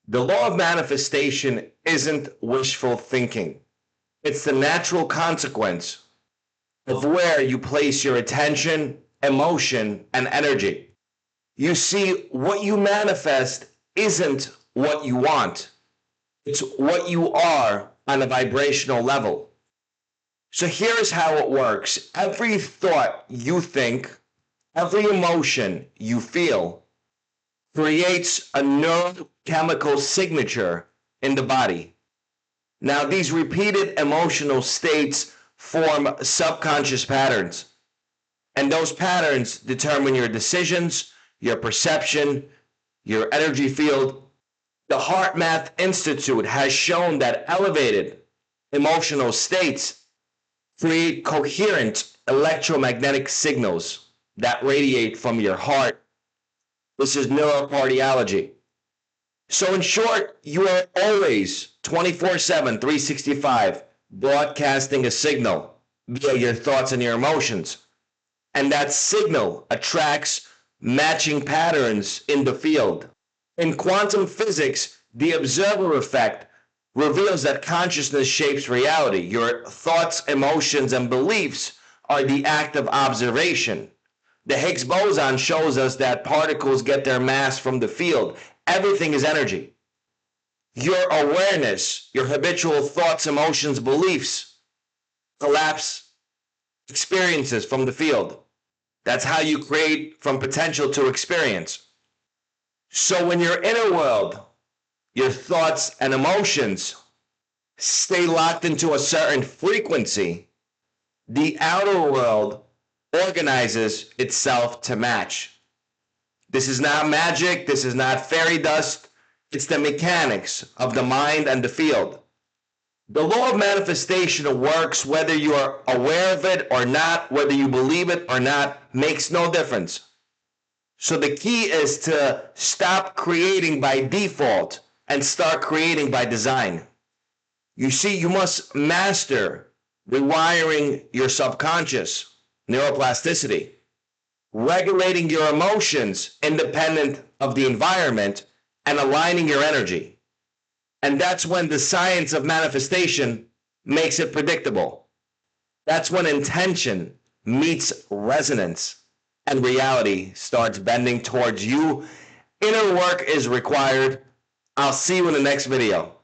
The law of manifestation isn't wishful thinking. It's the natural consequence of where you place your attention, emotion, and energy. You see, what you manifest isn't what you want. It's what you are on a vibrational level. So here's how it works. Every thought you think, every emotion you feel, creates a neurochemical signature in the body. Now, these repeated emotional states form subconscious patterns, and those patterns determine your decisions, your perception, your energy field. The HeartMath Institute has shown that elevated emotional states create coherent electromagnetic signals that radiate from your heart. This is neurocardiology. So in short, you are always 24/7, 365 broadcasting a signal via your thoughts and your emotions. And that signal attracts matching patterns in the field. In quantum physics, the observer effect reveals that consciousness shapes reality. Your thoughts, emotions, and beliefs are the act of observation. The Higgs boson shows us that particles get their mass from the field. Everything is energy. Your awareness, your habitual thoughts, emotions, beliefs, collapse experiences from the field. That's how you create from potential to experience. So when your inner world, your thoughts and emotions stay locked into a certain frequency, the outer world organizes itself to match. This is not magic. This is not fairy dust. It's the mechanics of the mind and the field. The law of manifestation works whether you are aware of it or not, whether you believe it or not, makes no difference. So the key is to stop creating by default and start creating by design. You see, you must master rewiring your subconscious, neuroplasticity, regulating your emotions independent of the environment, and aligning your energy. And that's when the science of manifestation makes it predictable. That's when intention meets resonance and reality starts bending towards you. Inner work is required. I'll see you in the next video.